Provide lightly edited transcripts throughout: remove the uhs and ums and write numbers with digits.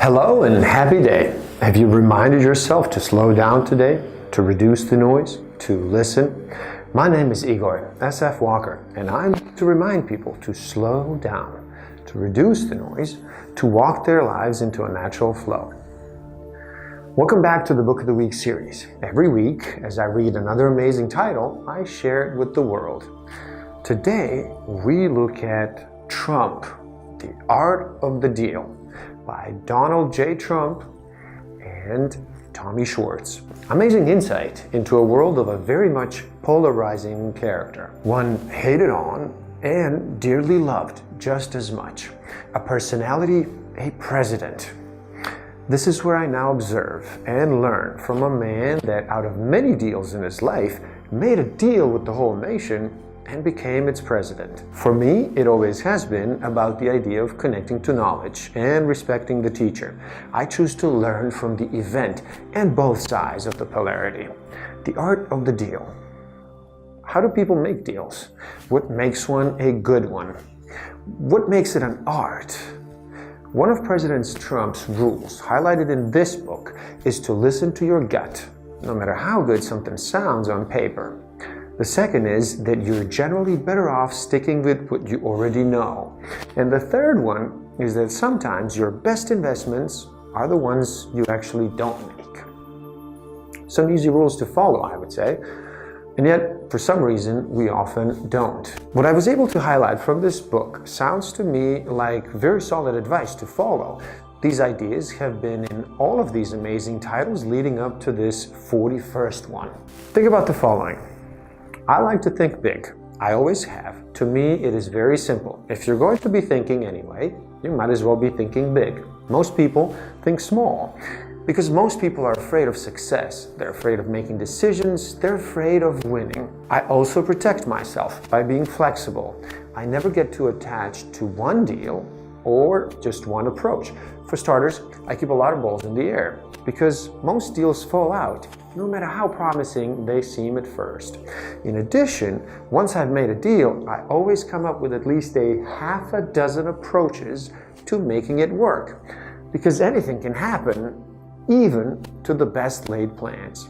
Hello and happy day. Have you reminded yourself to slow down today, to reduce the noise, to listen? My name is Igor SF Walker, and I'm to remind people to slow down, to reduce the noise, to walk their lives into a natural flow. Welcome back to the Book of the Week series. Every week, as I read another amazing title, I share it with the world. Today, we look at Trump, The Art of the Deal, by Donald J. Trump and Tommy Schwartz. Amazing insight into a world of a very much polarizing character. One hated on and dearly loved just as much. A personality, a president. This is where I now observe and learn from a man that out of many deals in his life made a deal with the whole nation and became its president. For me, it always has been about the idea of connecting to knowledge and respecting the teacher. I choose to learn from the event and both sides of the polarity. The art of the deal. How do people make deals? What makes one a good one? What makes it an art? One of President Trump's rules, highlighted in this book, is to listen to your gut, no matter how good something sounds on paper. The second is that you're generally better off sticking with what you already know. And the third one is that sometimes your best investments are the ones you actually don't make. Some easy rules to follow, I would say. And yet, for some reason, we often don't. What I was able to highlight from this book sounds to me like very solid advice to follow. These ideas have been in all of these amazing titles leading up to this 41st one. Think about the following. I like to think big. I always have. To me, it is very simple. If you're going to be thinking anyway, you might as well be thinking big. Most people think small because most people are afraid of success. They're afraid of making decisions. They're afraid of winning. I also protect myself by being flexible. I never get too attached to one deal or just one approach. For starters, I keep a lot of balls in the air because most deals fall out, no matter how promising they seem at first. In addition, once I've made a deal, I always come up with at least a half a dozen approaches to making it work, because anything can happen, even to the best laid plans.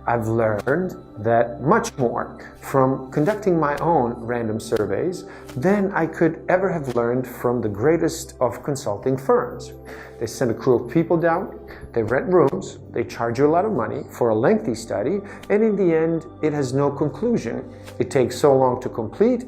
I've learned that much more from conducting my own random surveys than I could ever have learned from the greatest of consulting firms. They send a crew of people down, they rent rooms, they charge you a lot of money for a lengthy study, and in the end, it has no conclusion. It takes so long to complete,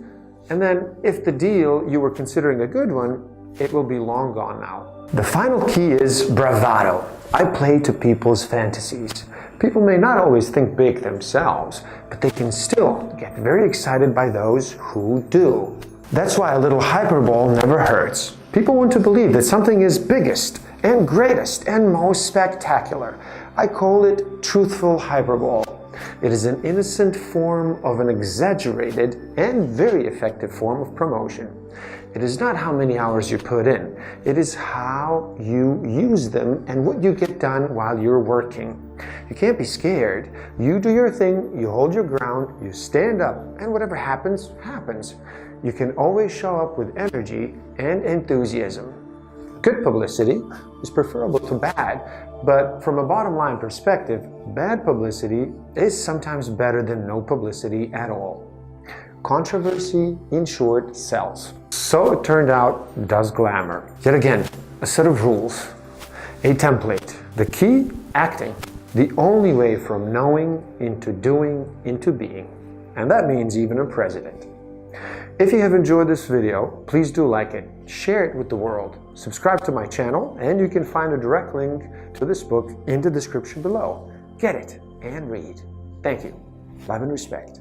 and then if the deal you were considering a good one, it will be long gone now. The final key is bravado. I play to people's fantasies. People may not always think big themselves, but they can still get very excited by those who do. That's why a little hyperbole never hurts. People want to believe that something is biggest and greatest and most spectacular. I call it truthful hyperbole. It is an innocent form of an exaggerated and very effective form of promotion. It is not how many hours you put in. It is how you use them and what you get done while you're working. You can't be scared. You do your thing, you hold your ground, you stand up, and whatever happens, happens. You can always show up with energy and enthusiasm. Good publicity is preferable to bad, but from a bottom line perspective, bad publicity is sometimes better than no publicity at all. Controversy, in short, sells. So it turned out, does glamour. Yet again, a set of rules, a template. The key, acting. The only way from knowing into doing into being. And that means even a president. If you have enjoyed this video, please do like it, share it with the world, subscribe to my channel, and you can find a direct link to this book in the description below. Get it and read. Thank you. Love and respect.